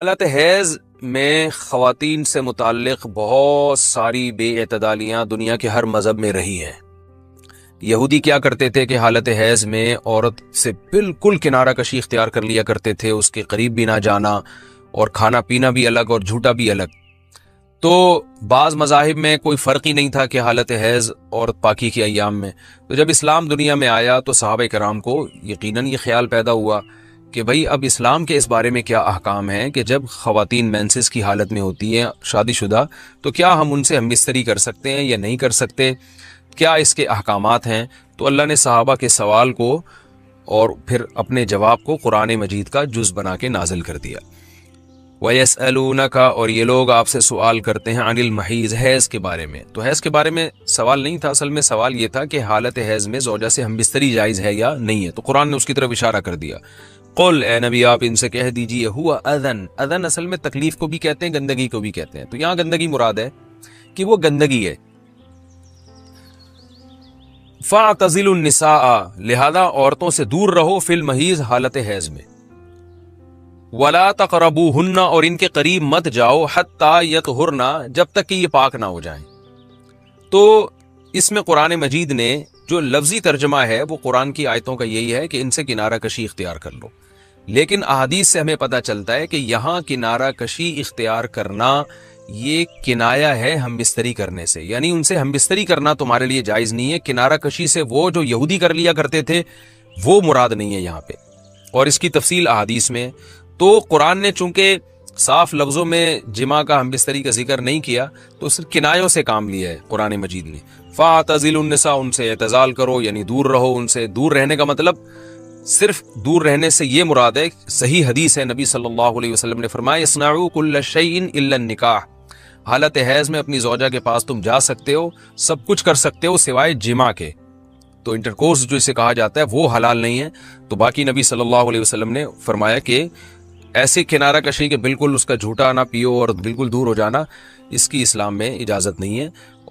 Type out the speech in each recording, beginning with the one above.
حالت حیض میں خواتین سے متعلق بہت ساری بے اعتدالیاں دنیا کے ہر مذہب میں رہی ہیں۔ یہودی کیا کرتے تھے کہ حالت حیض میں عورت سے بالکل کنارہ کشی اختیار کر لیا کرتے تھے، اس کے قریب بھی نہ جانا، اور کھانا پینا بھی الگ اور جھوٹا بھی الگ۔ تو بعض مذاہب میں کوئی فرق ہی نہیں تھا کہ حالت حیض اور پاکی کے ایام میں۔ تو جب اسلام دنیا میں آیا تو صحابہ کرام کو یقیناً یہ خیال پیدا ہوا کہ بھئی اب اسلام کے اس بارے میں کیا احکام ہیں کہ جب خواتین مینسز کی حالت میں ہوتی ہیں شادی شدہ، تو کیا ہم ان سے ہم بستری کر سکتے ہیں یا نہیں کر سکتے، کیا اس کے احکامات ہیں۔ تو اللہ نے صحابہ کے سوال کو اور پھر اپنے جواب کو قرآن مجید کا جز بنا کے نازل کر دیا۔ وَيَسْأَلُونَكَ، اور یہ لوگ آپ سے سوال کرتے ہیں، عن المحیض، حیض کے بارے میں۔ تو حیض کے بارے میں سوال نہیں تھا، اصل میں سوال یہ تھا کہ حالت حیض میں زوجہ سے ہم بستری جائز ہے یا نہیں ہے۔ تو قرآن نے اس کی طرف اشارہ کر دیا۔ قل، اے نبی آپ ان سے کہہ دیجئے، ہوا اذن، اذن اصل میں تکلیف کو بھی کہتے ہیں، گندگی کو بھی کہتے ہیں۔ تو یہاں گندگی مراد ہے کہ وہ گندگی ہے۔ فاعتزلوا النساء، لہذا عورتوں سے دور رہو، فی المحیض، حالت حیض میں۔ ولا تقربوہن، اور ان کے قریب مت جاؤ، حتی یطہرن، جب تک کہ یہ پاک نہ ہو جائیں۔ تو اس میں قرآن مجید نے جو لفظی ترجمہ ہے وہ قرآن کی آیتوں کا یہی ہے کہ ان سے کنارہ کشی اختیار کر لو، لیکن احادیث سے ہمیں پتہ چلتا ہے کہ یہاں کنارہ کشی اختیار کرنا یہ کنایہ ہے ہم بستری کرنے سے، یعنی ان سے ہم بستری کرنا تمہارے لیے جائز نہیں ہے۔ کنارہ کشی سے وہ جو یہودی کر لیا کرتے تھے وہ مراد نہیں ہے یہاں پہ، اور اس کی تفصیل احادیث میں۔ تو قرآن نے چونکہ صاف لفظوں میں جماع کا ہم بستری کا ذکر نہیں کیا تو صرف کنایوں سے کام لیا ہے قرآن مجید نے۔ فاعتزلوا النساء، ان سے اعتزال کرو، یعنی دور رہو ان سے۔ دور رہنے کا مطلب صرف دور رہنے سے یہ مراد ہے، صحیح حدیث ہے، نبی صلی اللہ علیہ وسلم نے فرمایا، اصنعوا کل شیء الا النکاح، حالت حیض میں اپنی زوجہ کے پاس تم جا سکتے ہو، سب کچھ کر سکتے ہو سوائے جماع کے۔ تو انٹرکورس جو اسے کہا جاتا ہے وہ حلال نہیں ہے۔ تو باقی نبی صلی اللہ علیہ وسلم نے فرمایا کہ ایسی کنارہ کشی کہ بالکل اس کا جھوٹا نہ پیو اور بالکل دور ہو جانا، اس کی اسلام میں اجازت نہیں ہے،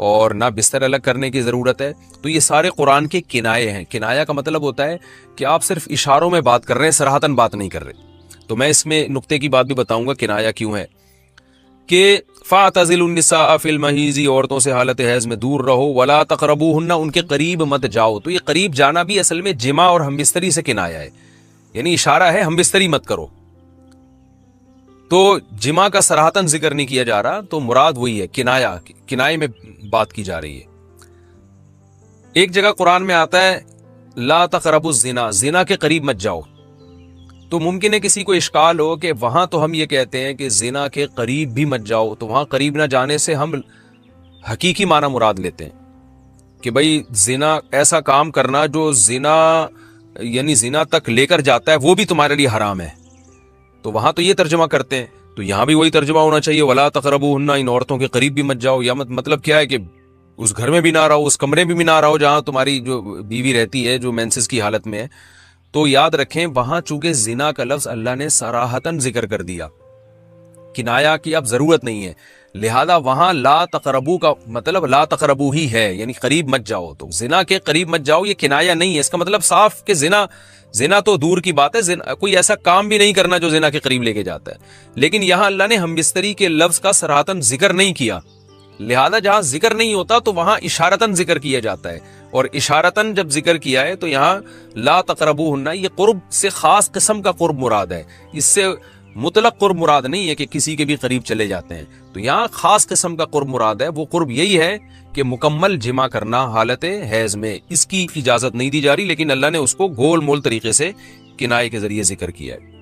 اور نہ بستر الگ کرنے کی ضرورت ہے۔ تو یہ سارے قرآن کے کنائے ہیں۔ کنایا کا مطلب ہوتا ہے کہ آپ صرف اشاروں میں بات کر رہے ہیں، صراحتاً بات نہیں کر رہے۔ تو میں اس میں نقطے کی بات بھی بتاؤں گا کنایا کیوں ہے، کہ فاعتزلوا النساء فی المحیض، عورتوں سے حالت حیض میں دور رہو، ولا تقربوہن، ان کے قریب مت جاؤ۔ تو یہ قریب جانا بھی اصل میں جماع اور ہم بستری سے کنایا ہے، یعنی اشارہ ہے ہم بستری مت کرو۔ تو جماع کا صراحتاً ذکر نہیں کیا جا رہا، تو مراد وہی ہے کنایا، کنائے میں بات کی جا رہی ہے۔ ایک جگہ قرآن میں آتا ہے لا تقربوا الزنا، زنا کے قریب مت جاؤ۔ تو ممکن ہے کسی کو اشکال ہو کہ وہاں تو ہم یہ کہتے ہیں کہ زنا کے قریب بھی مت جاؤ، تو وہاں قریب نہ جانے سے ہم حقیقی معنی مراد لیتے ہیں کہ بھئی زنا ایسا کام کرنا جو زنا یعنی زنا تک لے کر جاتا ہے وہ بھی تمہارے لیے حرام ہے۔ تو وہاں تو یہ ترجمہ کرتے ہیں، تو یہاں بھی وہی ترجمہ ہونا چاہیے، ولا تقربوہن، ان عورتوں کے قریب بھی مت جاؤ۔ یا مطلب کیا ہے کہ اس گھر میں بھی نہ رہو، اس کمرے میں بھی نہ رہو جہاں تمہاری جو بیوی رہتی ہے جو مینسز کی حالت میں ہے۔ تو یاد رکھیں وہاں چونکہ زنا کا لفظ اللہ نے صراحتاً ذکر کر دیا، کنایا کی اب ضرورت نہیں ہے، لہذا وہاں لا تقربو کا مطلب لا تقربو ہی ہے، یعنی قریب مت جاؤ۔ تو زنا کے قریب مت جاؤ یہ کنایا نہیں ہے، اس کا مطلب صاف کہ زنا تو دور کی بات ہے، کوئی ایسا کام بھی نہیں کرنا جو زنا کے قریب لے کے جاتا ہے۔ لیکن یہاں اللہ نے ہم بستری کے لفظ کا صراحتاً ذکر نہیں کیا، لہذا جہاں ذکر نہیں ہوتا تو وہاں اشارتاً ذکر کیا جاتا ہے، اور اشارتاً جب ذکر کیا ہے تو یہاں لا تقربوہن، یہ قرب سے خاص قسم کا قرب مراد ہے، اس سے مطلق قرب مراد نہیں ہے کہ کسی کے بھی قریب چلے جاتے ہیں۔ تو یہاں خاص قسم کا قرب مراد ہے، وہ قرب یہی ہے کہ مکمل جمع کرنا حالت حیض میں، اس کی اجازت نہیں دی جا رہی، لیکن اللہ نے اس کو گول مول طریقے سے کنائے کے ذریعے ذکر کیا ہے،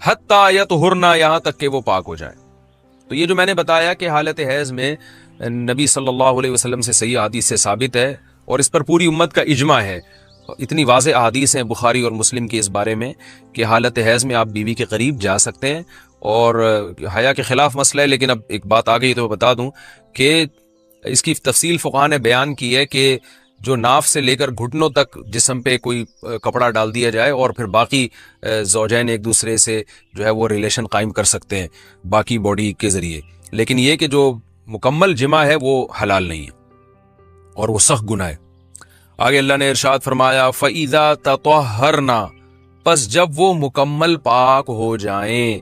حتی یطہرن، یہاں تک کہ وہ پاک ہو جائیں۔ تو یہ جو میں نے بتایا کہ حالت حیض میں نبی صلی اللہ علیہ وسلم سے صحیح حدیث سے ثابت ہے، اور اس پر پوری امت کا اجماع ہے، اتنی واضح احادیث ہیں بخاری اور مسلم کی اس بارے میں کہ حالت حیض میں آپ بیوی کے قریب جا سکتے ہیں، اور حیا کے خلاف مسئلہ ہے، لیکن اب ایک بات آ گئی تو بتا دوں کہ اس کی تفصیل فقہاء نے بیان کی ہے کہ جو ناف سے لے کر گھٹنوں تک جسم پہ کوئی کپڑا ڈال دیا جائے، اور پھر باقی زوجین ایک دوسرے سے جو ہے وہ ریلیشن قائم کر سکتے ہیں باقی باڈی کے ذریعے، لیکن یہ کہ جو مکمل جمع ہے وہ حلال نہیں ہے اور وہ سخت گناہ ہے۔ آگے اللہ نے ارشاد فرمایا فَإِذَا تَطَهَّرْنَا، پس جب وہ مکمل پاک ہو جائیں،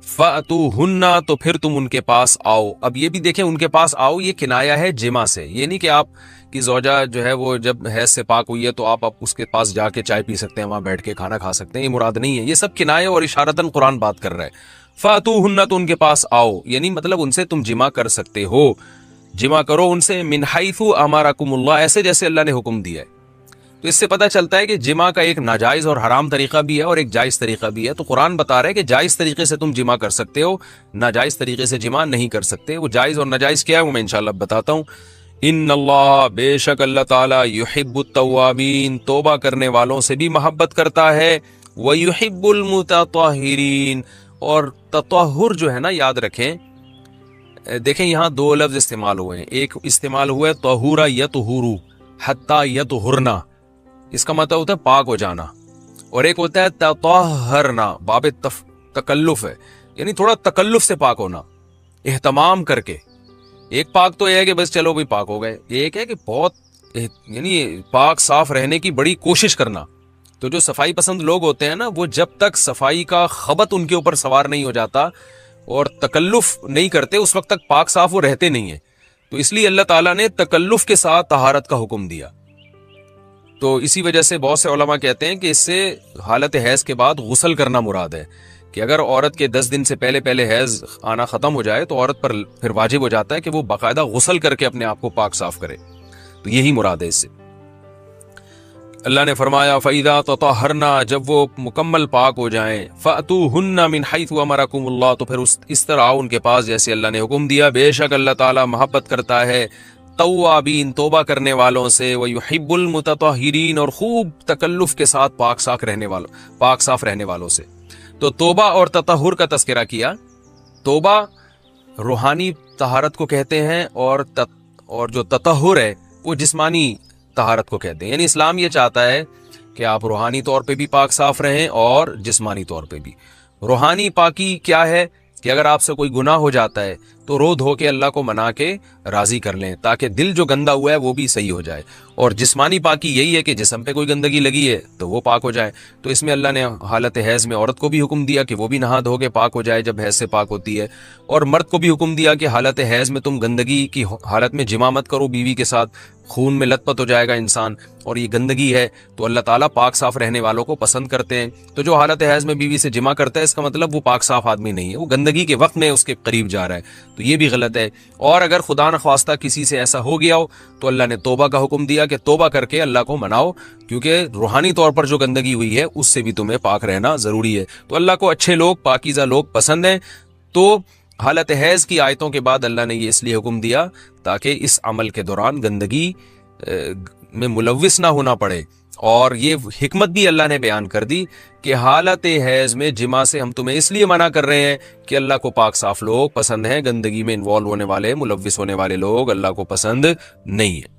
فَأْتُوهُنَّ تو پھر تم ان کے پاس آؤ. اب یہ بھی دیکھیں ان کے پاس آؤ یہ کنایا ہے جمع سے. یہ نہیں کہ آپ کی زوجہ جو ہے وہ جب حیض سے پاک ہوئی ہے تو آپ اس کے پاس جا کے چائے پی سکتے ہیں, وہاں بیٹھ کے کھانا کھا سکتے ہیں, یہ مراد نہیں ہے. یہ سب کنایا اور اشارتاً قرآن بات کر رہا ہے. فَأْتُوهُنَّ تو ان کے پاس آؤ, یعنی مطلب ان سے تم جمع کر سکتے ہو, جمع کرو ان سے. من حیث امرکم اللہ, ایسے جیسے اللہ نے حکم دیا ہے. تو اس سے پتہ چلتا ہے کہ جمع کا ایک ناجائز اور حرام طریقہ بھی ہے اور ایک جائز طریقہ بھی ہے. تو قرآن بتا رہا ہے کہ جائز طریقے سے تم جمع کر سکتے ہو, ناجائز طریقے سے جمع نہیں کر سکتے. وہ جائز اور ناجائز کیا ہے وہ میں انشاءاللہ بتاتا ہوں. ان اللہ, بے شک اللہ تعالیٰ, یحب التوابین, توبہ کرنے والوں سے بھی محبت کرتا ہے, ویحب المتطہرین, اور تطہر جو ہے نا یاد رکھیں. دیکھیں یہاں دو لفظ استعمال ہوئے ہیں. ایک استعمال ہوا ہے طہورا یطہرو حتی یطہرنا, اس کا مطلب ہوتا ہے پاک ہو جانا, اور ایک ہوتا ہے تطہرنا, باب تکلف ہے, یعنی تھوڑا تکلف سے پاک ہونا, اہتمام کر کے. ایک پاک تو یہ ہے کہ بس چلو بھی پاک ہو گئے, ایک ہے کہ بہت یعنی پاک صاف رہنے کی بڑی کوشش کرنا. تو جو صفائی پسند لوگ ہوتے ہیں نا, وہ جب تک صفائی کا خبط ان کے اوپر سوار نہیں ہو جاتا اور تکلف نہیں کرتے اس وقت تک پاک صاف وہ رہتے نہیں ہیں. تو اس لیے اللہ تعالیٰ نے تکلف کے ساتھ طہارت کا حکم دیا. تو اسی وجہ سے بہت سے علماء کہتے ہیں کہ اس سے حالت حیض کے بعد غسل کرنا مراد ہے, کہ اگر عورت کے 10 دن سے پہلے حیض آنا ختم ہو جائے تو عورت پر پھر واجب ہو جاتا ہے کہ وہ باقاعدہ غسل کر کے اپنے آپ کو پاک صاف کرے. تو یہی مراد ہے اس سے. اللہ نے فرمایا فَإِذَا تَطَهَّرْنَا, جب وہ مکمل پاک ہو جائیں, فَأْتُوهُنَّ مِنْ حَيْثُ أَمَرَكُمُ اللَّهُ, تو پھر اس طرح آؤ ان کے پاس جیسے اللہ نے حکم دیا. بے شک اللہ تعالیٰ محبت کرتا ہے توابین, توبہ کرنے والوں سے, وَيُحِبُّ الْمُتَطَهِّرِينَ, اور خوب تکلف کے ساتھ پاک صاف رہنے والوں سے. تو توبہ اور تطہر کا تذکرہ کیا. توبہ روحانی طہارت کو کہتے ہیں, اور جو تطہر ہے وہ جسمانی طہارت کو کہتے ہیں. یعنی اسلام یہ چاہتا ہے کہ آپ روحانی طور پہ بھی پاک صاف رہیں اور جسمانی طور پہ بھی. روحانی پاکی کیا ہے کہ اگر آپ سے کوئی گناہ ہو جاتا ہے تو رو دھو کے اللہ کو منا کے راضی کر لیں, تاکہ دل جو گندا ہوا ہے وہ بھی صحیح ہو جائے. اور جسمانی پاکی یہی ہے کہ جسم پہ کوئی گندگی لگی ہے تو وہ پاک ہو جائے. تو اس میں اللہ نے حالت حیض میں عورت کو بھی حکم دیا کہ وہ بھی نہا دھو کے پاک ہو جائے جب حیض سے پاک ہوتی ہے, اور مرد کو بھی حکم دیا کہ حالت حیض میں تم گندگی کی حالت میں جماع مت کرو بیوی کے ساتھ, خون میں لت پت ہو جائے گا انسان, اور یہ گندگی ہے. تو اللہ تعالیٰ پاک صاف رہنے والوں کو پسند کرتے ہیں. تو جو حالت حیض میں بیوی سے جماع کرتا ہے اس کا مطلب وہ پاک صاف آدمی نہیں ہے, وہ گندگی کے وقت میں اس کے قریب جا رہا ہے. تو یہ بھی غلط ہے. اور اگر خدا نخواستہ کسی سے ایسا ہو گیا ہو تو اللہ نے توبہ کا حکم دیا کہ توبہ کر کے اللہ کو مناؤ, کیونکہ روحانی طور پر جو گندگی ہوئی ہے اس سے بھی تمہیں پاک رہنا ضروری ہے. تو اللہ کو اچھے لوگ, پاکیزہ لوگ پسند ہیں. تو حالت حیض کی آیتوں کے بعد اللہ نے یہ اس لیے حکم دیا تاکہ اس عمل کے دوران گندگی میں ملوث نہ ہونا پڑے. اور یہ حکمت بھی اللہ نے بیان کر دی کہ حالت حیض میں جماع سے ہم تمہیں اس لیے منع کر رہے ہیں کہ اللہ کو پاک صاف لوگ پسند ہیں, گندگی میں انوالو ہونے والے, ملوث ہونے والے لوگ اللہ کو پسند نہیں ہیں.